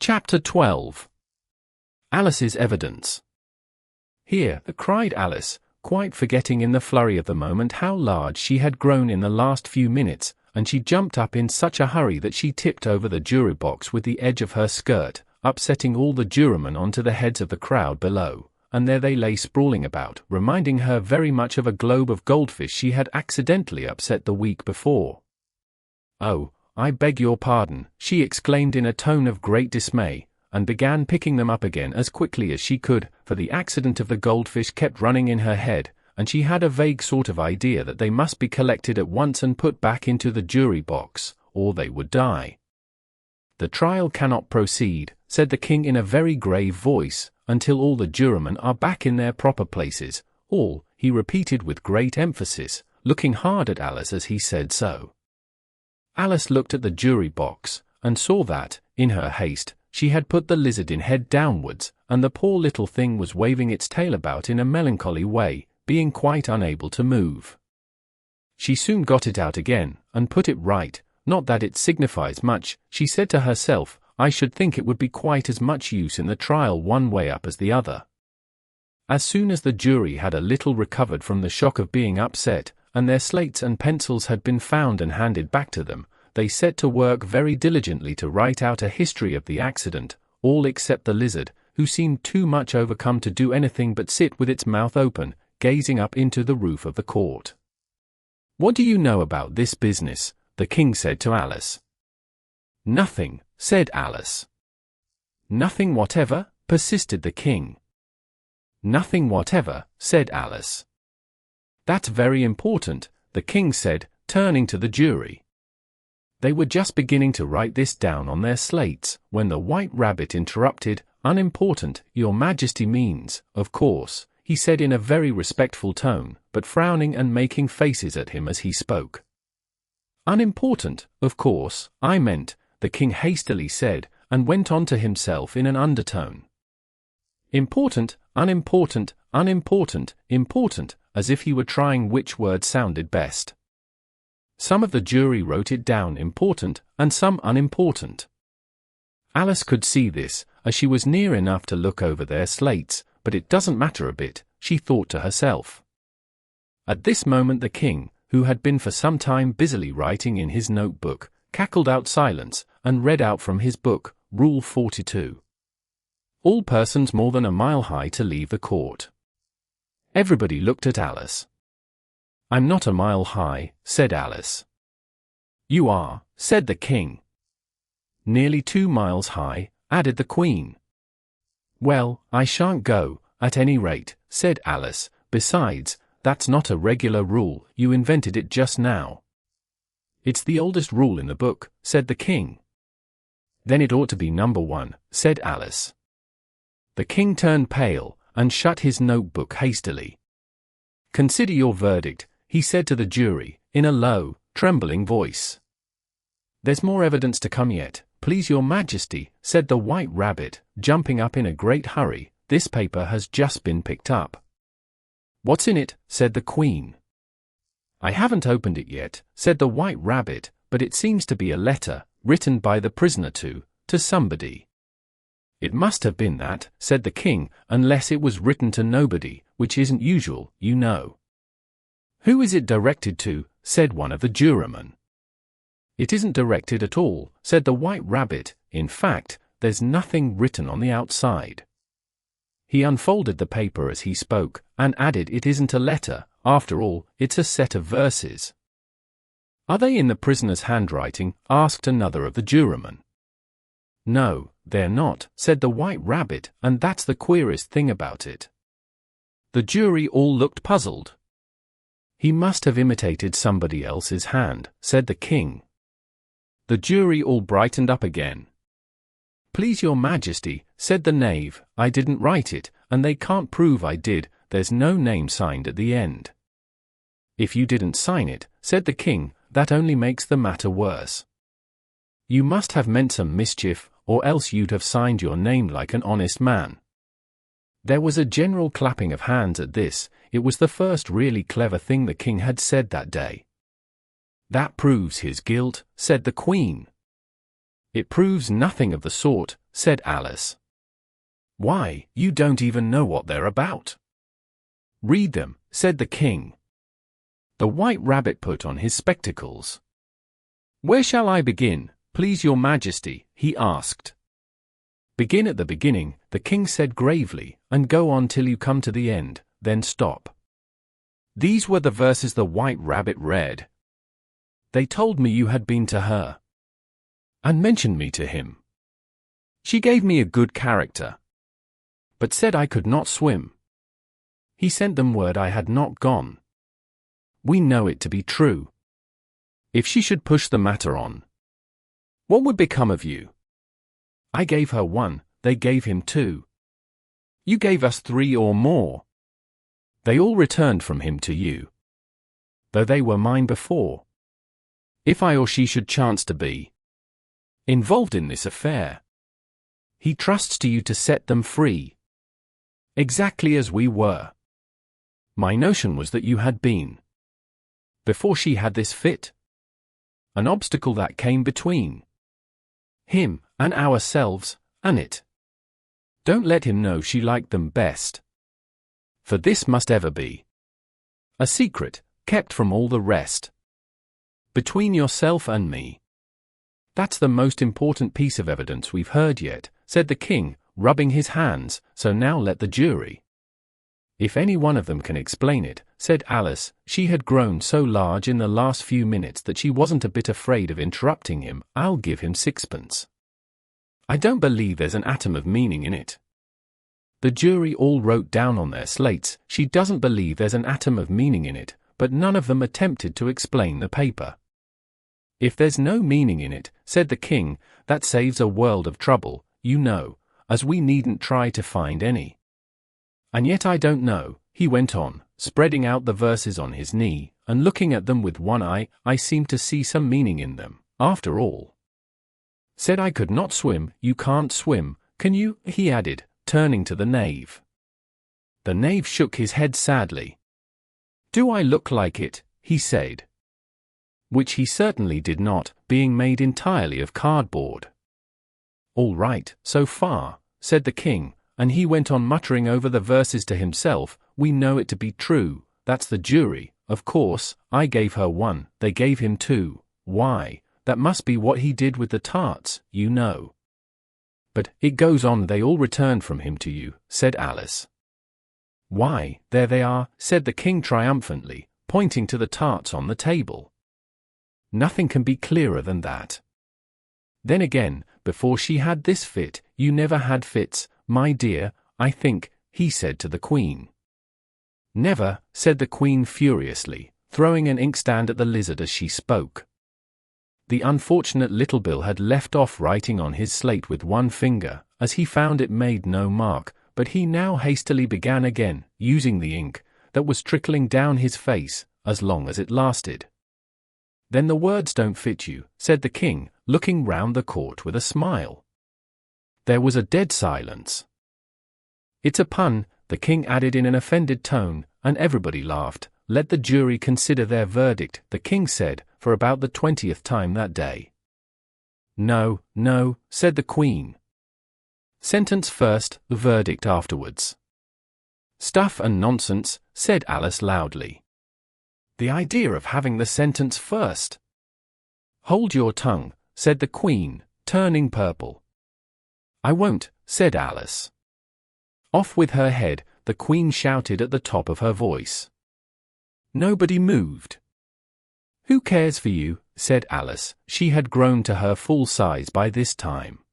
Chapter 12. Alice's Evidence. "Here," cried Alice, quite forgetting in the flurry of the moment how large she had grown in the last few minutes, and she jumped up in such a hurry that she tipped over the jury box with the edge of her skirt, upsetting all the jurymen onto the heads of the crowd below, and there they lay sprawling about, reminding her very much of a globe of goldfish she had accidentally upset the week before. "Oh, I beg your pardon," she exclaimed in a tone of great dismay, and began picking them up again as quickly as she could, for the accident of the goldfish kept running in her head, and she had a vague sort of idea that they must be collected at once and put back into the jury box, or they would die. "The trial cannot proceed," said the king in a very grave voice, "until all the jurymen are back in their proper places. All," he repeated with great emphasis, looking hard at Alice as he said so. Alice looked at the jury box, and saw that, in her haste, she had put the lizard in head downwards, and the poor little thing was waving its tail about in a melancholy way, being quite unable to move. She soon got it out again, and put it right. "Not that it signifies much," she said to herself. "I should think it would be quite as much use in the trial one way up as the other." As soon as the jury had a little recovered from the shock of being upset, and their slates and pencils had been found and handed back to them, they set to work very diligently to write out a history of the accident, all except the lizard, who seemed too much overcome to do anything but sit with its mouth open, gazing up into the roof of the court. "What do you know about this business?" the king said to Alice. "Nothing," said Alice. "Nothing whatever?" persisted the king. "Nothing whatever," said Alice. "That's very important," the king said, turning to the jury. They were just beginning to write this down on their slates, when the White Rabbit interrupted. "Unimportant, your majesty means, of course," he said in a very respectful tone, but frowning and making faces at him as he spoke. "Unimportant, of course, I meant," the king hastily said, and went on to himself in an undertone. "Important, unimportant, unimportant, important," as if he were trying which word sounded best. Some of the jury wrote it down important, and some unimportant. Alice could see this, as she was near enough to look over their slates, but it doesn't matter a bit, she thought to herself. At this moment the king, who had been for some time busily writing in his notebook, cackled out silence, and read out from his book, Rule 42. "All persons more than a mile high to leave the court." Everybody looked at Alice. "I'm not a mile high," said Alice. "You are," said the king. "Nearly 2 miles high," added the queen. "Well, I shan't go, at any rate," said Alice. "Besides, that's not a regular rule, you invented it just now." "It's the oldest rule in the book," said the king. "Then it ought to be number 1, said Alice. The king turned pale, and shut his notebook hastily. "Consider your verdict," he said to the jury, in a low, trembling voice. "There's more evidence to come yet, please your majesty," said the White Rabbit, jumping up in a great hurry. "This paper has just been picked up." "What's in it?" said the queen. "I haven't opened it yet," said the White Rabbit, "but it seems to be a letter, written by the prisoner to somebody." "It must have been that," said the king, "unless it was written to nobody, which isn't usual, you know." "Who is it directed to?" said one of the jurymen. "It isn't directed at all," said the White Rabbit. "In fact, there's nothing written on the outside." He unfolded the paper as he spoke, and added, "It isn't a letter, after all, it's a set of verses." "Are they in the prisoner's handwriting?" asked another of the jurymen. "No, they're not," said the White Rabbit, "and that's the queerest thing about it." The jury all looked puzzled. "He must have imitated somebody else's hand," said the king. The jury all brightened up again. "Please your majesty," said the knave, "I didn't write it, and they can't prove I did, there's no name signed at the end." "If you didn't sign it," said the king, "that only makes the matter worse. You must have meant some mischief, or else you'd have signed your name like an honest man." There was a general clapping of hands at this. It was the first really clever thing the king had said that day. "That proves his guilt," said the queen. "It proves nothing of the sort," said Alice. "Why, you don't even know what they're about." "Read them," said the king. The White Rabbit put on his spectacles. "Where shall I begin, please your majesty?" he asked. "Begin at the beginning," the king said gravely, "and go on till you come to the end, then stop." These were the verses the White Rabbit read. "They told me you had been to her, and mentioned me to him. She gave me a good character, but said I could not swim. He sent them word I had not gone. We know it to be true. If she should push the matter on, what would become of you? I gave her 1, they gave him 2. You gave us 3 or more. They all returned from him to you, though they were mine before. If I or she should chance to be involved in this affair, he trusts to you to set them free, exactly as we were. My notion was that you had been, before she had this fit, an obstacle that came between him and ourselves and it. Don't let him know she liked them best, for this must ever be a secret, kept from all the rest, between yourself and me. That's the most important piece of evidence we've heard yet," said the king, rubbing his hands, "so now let the jury." "If any one of them can explain it," said Alice. She had grown so large in the last few minutes that she wasn't a bit afraid of interrupting him. "I'll give him 6pence. I don't believe there's an atom of meaning in it." The jury all wrote down on their slates, "She doesn't believe there's an atom of meaning in it," but none of them attempted to explain the paper. "If there's no meaning in it," said the king, "that saves a world of trouble, you know, as we needn't try to find any. And yet I don't know," he went on, spreading out the verses on his knee, and looking at them with one eye, "I seem to see some meaning in them, after all. Said I could not swim, you can't swim, can you?" he added, turning to the knave. The knave shook his head sadly. "Do I look like it?" he said. Which he certainly did not, being made entirely of cardboard. "All right, so far," said the king, and he went on muttering over the verses to himself. "We know it to be true, that's the jury, of course. I gave her 1, they gave him 2. Why, that must be what he did with the tarts, you know. But it goes on, they all returned from him to you," said Alice. "Why, there they are," said the king triumphantly, pointing to the tarts on the table. "Nothing can be clearer than that. Then again, before she had this fit, you never had fits, my dear, I think," he said to the queen. "Never," said the queen furiously, throwing an inkstand at the lizard as she spoke. The unfortunate little Bill had left off writing on his slate with one finger, as he found it made no mark, but he now hastily began again, using the ink that was trickling down his face, as long as it lasted. "Then the words don't fit you," said the king, looking round the court with a smile. There was a dead silence. "It's a pun," the king added in an offended tone, and everybody laughed. "Let the jury consider their verdict," the king said, for about the 20th time that day. "No, no," said the queen. "Sentence first, the verdict afterwards." "Stuff and nonsense," said Alice loudly. "The idea of having the sentence first." "Hold your tongue," said the queen, turning purple. "I won't," said Alice. "Off with her head," the queen shouted at the top of her voice. Nobody moved. "Who cares for you?" said Alice. She had grown to her full size by this time.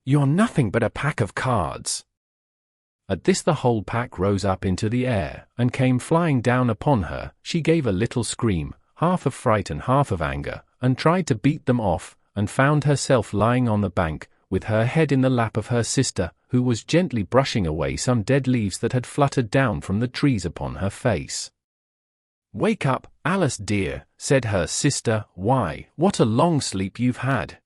"You're nothing but a pack of cards." At this the whole pack rose up into the air, and came flying down upon her. She gave a little scream, half of fright and half of anger, and tried to beat them off, and found herself lying on the bank, with her head in the lap of her sister, who was gently brushing away some dead leaves that had fluttered down from the trees upon her face. "Wake up, Alice dear," said her sister. "Why, what a long sleep you've had."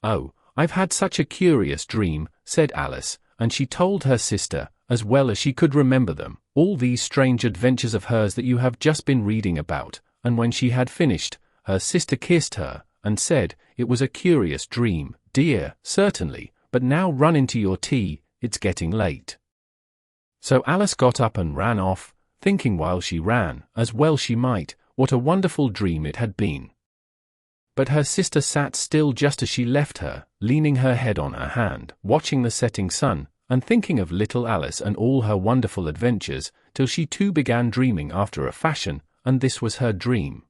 "Oh, I've had such a curious dream," said Alice, and she told her sister, as well as she could remember them, all these strange adventures of hers that you have just been reading about, and when she had finished, her sister kissed her, and said, "It was a curious dream, dear, certainly, but now run into your tea, it's getting late." So Alice got up and ran off, thinking while she ran, as well she might, what a wonderful dream it had been. But her sister sat still just as she left her, leaning her head on her hand, watching the setting sun, and thinking of little Alice and all her wonderful adventures, till she too began dreaming after a fashion, and this was her dream.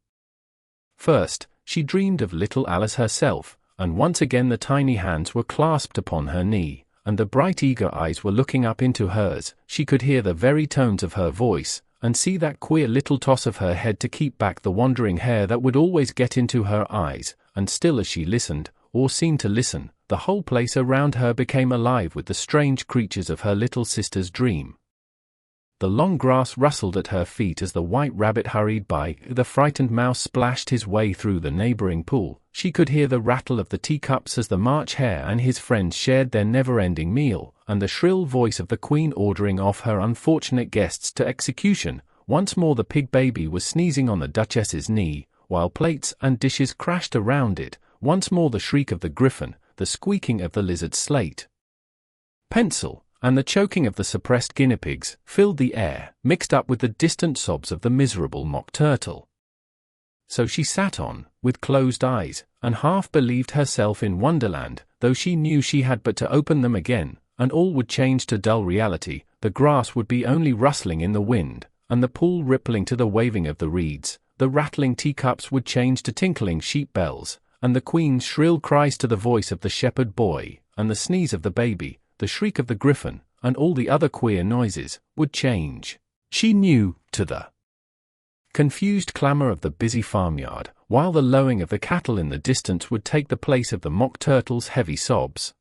First, she dreamed of little Alice herself, and once again the tiny hands were clasped upon her knee, and the bright eager eyes were looking up into hers. She could hear the very tones of her voice, and see that queer little toss of her head to keep back the wandering hair that would always get into her eyes, and still as she listened, or seemed to listen, the whole place around her became alive with the strange creatures of her little sister's dream. The long grass rustled at her feet as the white rabbit hurried by, the frightened mouse splashed his way through the neighboring pool, she could hear the rattle of the teacups as the March Hare and his friends shared their never-ending meal, and the shrill voice of the Queen ordering off her unfortunate guests to execution. Once more the pig baby was sneezing on the Duchess's knee, while plates and dishes crashed around it. Once more the shriek of the griffin, the squeaking of the lizard's slate pencil, and the choking of the suppressed guinea pigs, filled the air, mixed up with the distant sobs of the miserable mock turtle. So she sat on, with closed eyes, and half believed herself in Wonderland, though she knew she had but to open them again, and all would change to dull reality. The grass would be only rustling in the wind, and the pool rippling to the waving of the reeds, the rattling teacups would change to tinkling sheep bells, and the Queen's shrill cries to the voice of the shepherd boy, and the sneeze of the baby, the shriek of the griffin, and all the other queer noises, would change, she knew, to the confused clamor of the busy farmyard, while the lowing of the cattle in the distance would take the place of the mock turtle's heavy sobs.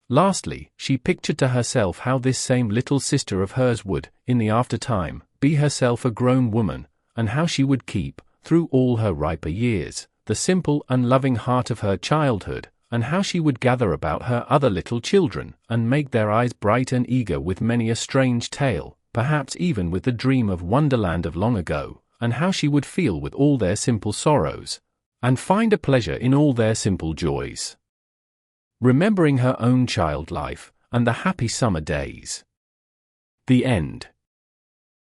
Lastly, she pictured to herself how this same little sister of hers would, in the after-time, be herself a grown woman, and how she would keep, through all her riper years, the simple and loving heart of her childhood, and how she would gather about her other little children, and make their eyes bright and eager with many a strange tale, perhaps even with the dream of Wonderland of long ago, and how she would feel with all their simple sorrows, and find a pleasure in all their simple joys, remembering her own child life, and the happy summer days. The end.